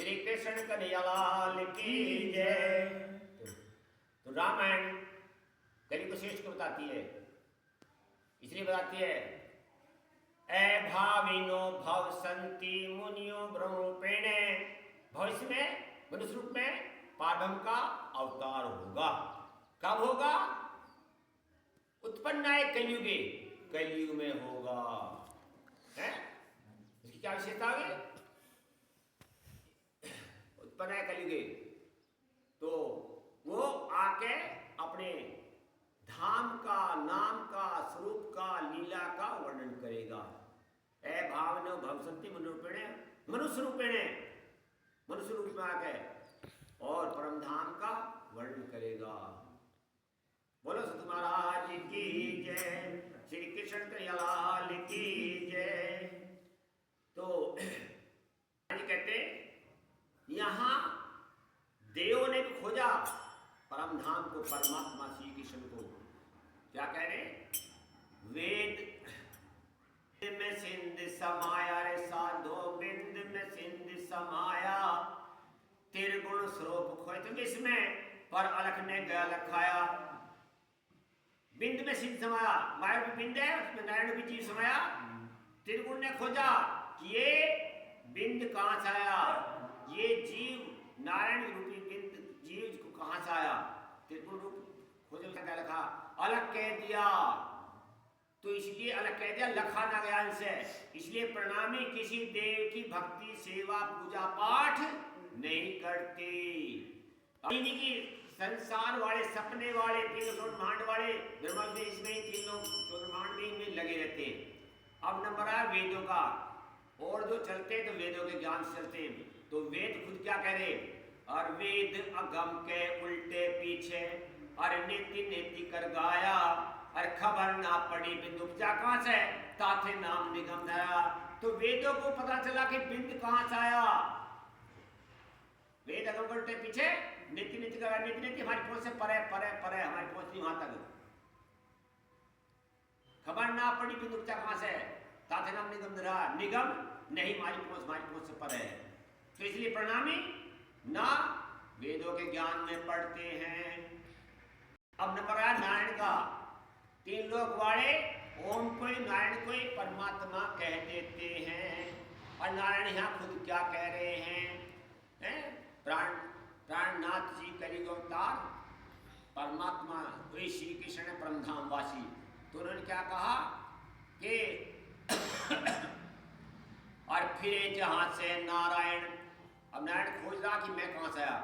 श्री कृष्ण कन्हैयालाल की जय। तो रामायण कलयुग श्रेष्ठ को बताती है, इसलिए बताती है अभाविनो भवसन्ति मुनियो ब्रह्मरूपेण। भविष्य में मनुष्य रूप में पारब्रह्म का अवतार होगा। कब होगा? उत्पन्न है कलयुगे, कलयुग में होगा। है इसकी क्या विशेषता है? उत्पन्न है कलयुगे, तो वो आके अपने धाम का, नाम का, स्वरूप का, लीला का वर्णन करेगा। अभावनो भवसन्ति मनुरूपेण, मनुष्य रूपेण, मनुष्य रूप में आके और परम धाम का वर्णन करेगा। बोलो सत महाराज की जय, श्री कृष्ण कन्हैयालाल की जय। तो कहते यहां देवों ने भी खोजा परम धाम को, परमात्मा श्री कृष्ण को। क्या कह रहे? वेद में सिंध समाया रे साधो, बिंद में सिंध समाया, त्रिगुण स्वरूप खोए तुम इसमें, पर अलख ने गया लखाया। बिंद में सिंध समाया, माया भी बिंद है, उसमें नारायण भी जीव समाया। त्रिगुण ने खोजा कि ये बिंद कहां से आया, ये जीव नारायण रूपी बिंद जीव को कहां से आया। त्रिगुण रूप खोजे, क्या लिखा? अलग कह दिया, तो इसलिए अलग कह दिया, लखा ना गया इनसे। इसलिए प्रणामी किसी देव की भक्ति सेवा पूजा पाठ नहीं करती। की संसार वाले, सपने वाले, तीन ब्रह्मांड वाले, ब्रह्मांड इसमें ही तीन लोग ब्रह्मांड में लगे रहते हैं। अब नंबर आया वेदों का, और जो चलते हैं तो वेदों के ज्ञान से चलते हैं। तो वेद खुद क्या कह रहे? और वेद अगम के उल्टे पीछे, अरे नेति नेति कर गाया, अरे खबर ना पड़ी बिंदु उपजा कहां से, ताथे नाम निगम धरा। तो वेदों को पता चला कि बिंद कहां से आया। वेद अगम के उल्टे पीछे, नेति नेति कर, नेति नेति हमारी पहुंच से परे परे परे, हमारी पहुंच नहीं वहां तक। खबर ना पड़ी बिंदु उपजा कहां से, ताथे नाम निगम धरा, निगम नहीं, हमारी पहुंच से परे है। तो इसलिए प्रणामी ना वेदों के ज्ञान में पढ़ते हैं। अब नंबर आया नारायण का। तीन लोग वाले ओम को ही, नारायण को ही परमात्मा कह देते हैं। और नारायण यहाँ खुद क्या कह रहे हैं? प्राणनाथ जी कलियुग अवतार परमात्मा वही श्री कृष्ण परमधाम वासी। तो उन्होंने क्या कहा कि और फिरे जहां से नारायण। अब नारायण खोज रहा कि मैं कहां से आया।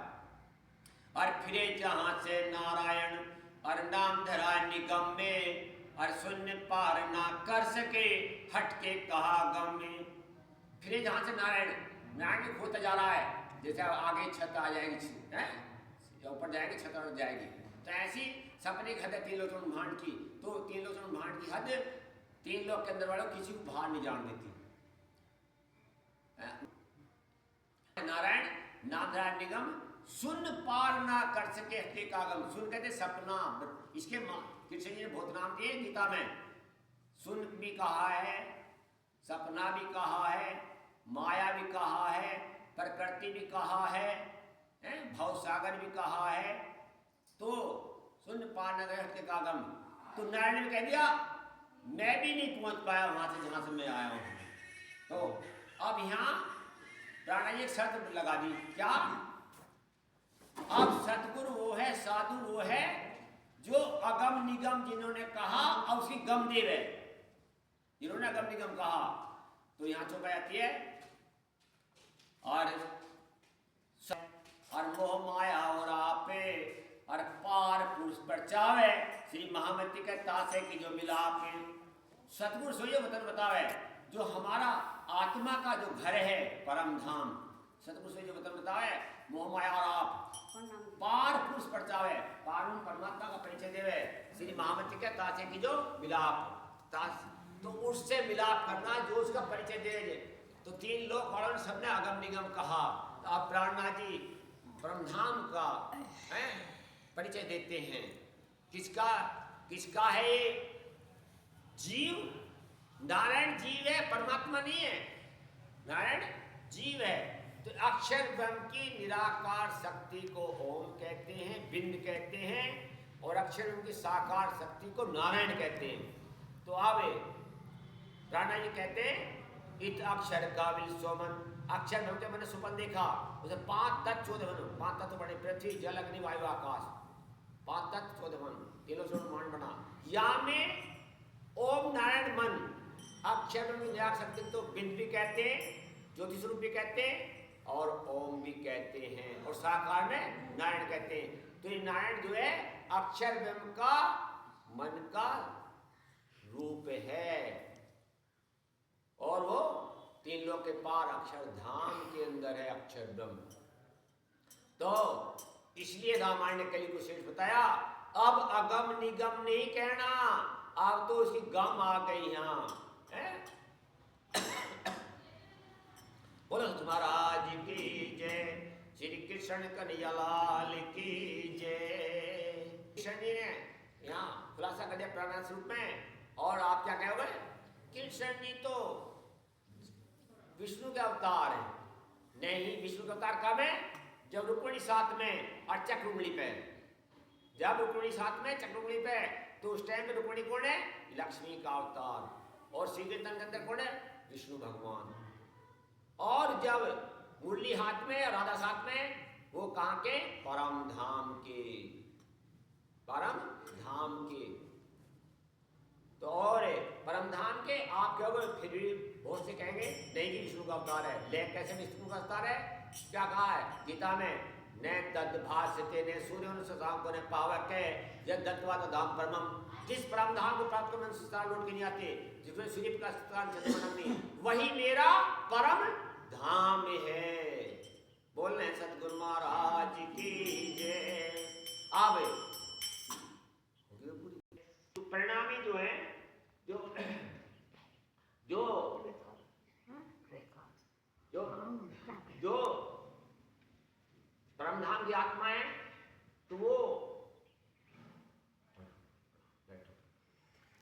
और फिरे जहां से नारायण, और नाम धरा निगम में, और शून्य पार ना कर सके, हटके कहा गम में। फिरे जहां से नारायण, नारायण खोजता जा रहा है। जैसे आगे छत आ जाएगी, ऊपर जाएगी, छत और जाएगी। तो ऐसी सपने की हद है तीन लोग ब्रह्मांड की। तो तीन लोग ब्रह्मांड की हद तीन लोग के अंदर वालों किसी को बाहर नहीं जान देती। नारायण नाम धरा निगम, सुन पार ना कर सके हटके का गम। सुन कहते सपना, इसके कृष्ण जी ने बहुत नाम दिए गीता में। सुन भी कहा है, सपना भी कहा है, माया भी कहा है, प्रकृति भी कहा है, भवसागर भी कहा है। तो सुन पार ना कर हटके का गम। तो नारायण ने कह दिया मैं भी नहीं पहुंच पाया वहां से जहां से मैं आया हूं। तो अब यहाँ प्राण एक शर्त लगा दी, क्या? अब सतगुरु वो है, साधु वो है जो अगम निगम जिन्होंने कहा, और उसकी गम देव है जिन्होंने अगम निगम कहा। तो यहां चौपा जाती है और मोह माया और आपे, और पार पुरुष पर चावे, श्री महामती के तासे की जो मिलाप। सतगुरु सोइए वतन बतावे, जो हमारा आत्मा का जो घर है परम धाम। सतगुरु सोइए वतन बतावे, मोह माया और आप पार पुरुष पर चावे, पार परमात्मा का परिचय देवे, श्री महामती के तासे की जो मिलाप। तो उससे मिलाप करना, जो उसका परिचय दे। तो तीन लोग वालों ने सबने अगम निगम कहा। तो आप प्राणनाथ जी ब्रह्मधाम का परिचय देते हैं। किसका है ये? जीव, नारायण जीव है, परमात्मा नहीं है। नारायण जीव है। तो अक्षर ब्रह्म की निराकार शक्ति को ओम कहते हैं, बिंद कहते हैं, और अक्षर ब्रह्म की साकार शक्ति को नारायण कहते हैं। तो अब राणा जी कहते हैं इत अक्षर काबिल सोमन, अक्षर ब्रह्म के मैंने सुपन देखा, उसे 5 तत्व 14 वन, 5 तत्व बने, पृथ्वी जल अग्नि वायु आकाश, 5 तत्व 14 वन, तीनों से ब्रह्मांड बना। या में ओम नारायण मन, अक्षर ब्रह्म की निराकार शक्ति तो बिंद भी कहते हैं, ज्योतिष रूप भी कहते हैं, और ओम भी कहते हैं, और साकार में नारायण कहते हैं। तो ये नारायण जो है अक्षर ब्रह्म का मन का रूप है, और वो 3 लोक के पार अक्षरधाम के अंदर है अक्षर ब्रह्म। तो इसलिए रामायण ने कली को शेष बताया, अब अगम निगम नहीं कहना, अब तो उसकी गम आ गई यहां। बोलो महाराज की जय, श्री कृष्ण कन्हैया लाल की जय। कृष्ण जी ने यहाँ खुलासा कर दिया प्राणायाम स्वरूप में, और आप क्या कहोगे, कृष्ण जी तो विष्णु के अवतार है। नहीं, विष्णु का अवतार कब है, जब रुक्मिणी साथ में और चक्रउंगली पे, जब रुक्मिणी साथ में चक्रउंगली पे, तो उस टाइम पे रुक्मिणी कौन है, लक्ष्मी का अवतार, और श्री कीर्तन के अंदर कौन है, विष्णु भगवान। और जब मुरली हाथ में और राधा साथ में, वो कहां के, परम धाम के, परम धाम के। तो और परम धाम के आप कहोगे, फिर भी बहुत से कहेंगे नहीं कि विष्णु का अवतार है। ले कैसे विष्णु का अवतार है, क्या कहा है गीता में, न तद भास्यते न सूर्य शशांक ने पावक है, यद दत्वा धाम परमम, जिस परम धाम को प्राप्त करने संस्कार लौट के नहीं आते, जिसमें सूर्य का चंद्रमा नहीं, वही मेरा परम धाम है। बोल रहे हैं सतगुरु महाराज की जय। अब तो परिणामी जो है, जो जो जो जो परमधाम की आत्मा है, तो वो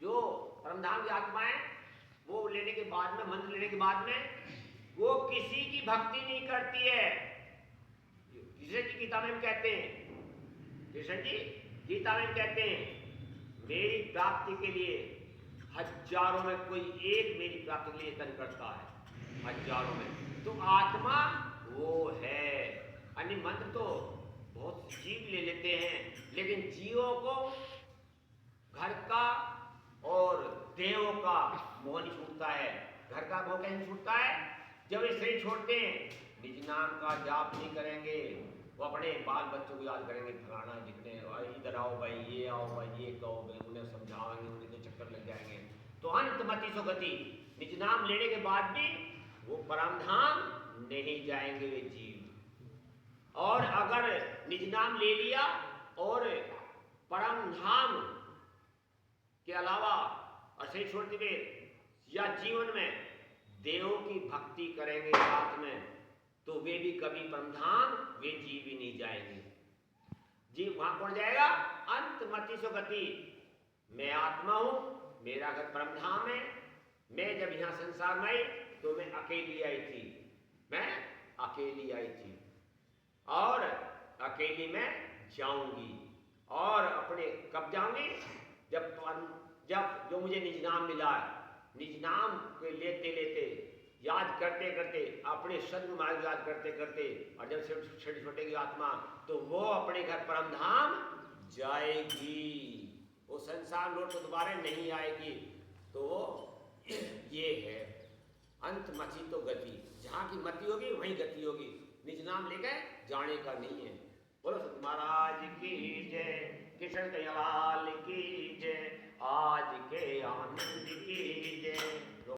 जो परमधाम की आत्मा है, वो लेने के बाद में, मंत्र लेने के बाद में, वो किसी की भक्ति नहीं करती है। कृष्ण जी गीता में कहते हैं, कृष्ण जी गीता में कहते हैं, मेरी प्राप्ति के लिए हजारों में कोई एक मेरी प्राप्ति के लिए यत्न करता है, हजारों में। तो आत्मा वो है। अन्य मंत्र तो बहुत जीव ले लेते हैं, लेकिन जीवों को घर का और देवों का मोह नहीं छूटता है। घर का मोह कैसे छूटता है, जब ये शरीर छोड़ते हैं, निज नाम का जाप नहीं करेंगे, वो अपने बाल बच्चों को याद करेंगे, फलाना जितने इधर आओ भाई, ये आओ भाई, ये कहो भाई, उन्हें समझाएंगे, उन्हें तो चक्कर लग जाएंगे। तो अंत मति सो गति, निज नाम लेने के बाद भी वो परमधाम नहीं जाएंगे वे जीव। और अगर निज नाम ले लिया और परमधाम के अलावा और सही छोड़ते हुए या जीवन में देवों की भक्ति करेंगे साथ में, तो वे भी कभी परमधाम, वे जीव ही नहीं जाएंगे। जीव वहां कौन जाएगा, अंत मति सो गति। मैं आत्मा हूं, मेरा घर परमधाम है। मैं जब यहां संसार में आई तो मैं अकेली आई थी, मैं अकेली आई थी, और अकेली मैं जाऊंगी। और अपने कब जाऊंगी, जब जो मुझे निज नाम मिला है, निज नाम को लेते लेते, याद करते करते, अपने सद्गुरु मार्ग याद करते करते, और जब छोटे छोटे की आत्मा, तो वो अपने घर परमधाम जाएगी, वो संसार लौट तो दोबारा नहीं आएगी। तो ये है अंत मति तो गति, जहां की मति होगी वहीं गति होगी, निज नाम लेकर जाने का नहीं है। बोलो सत महाराज की जय। कृष्ण कन्हैया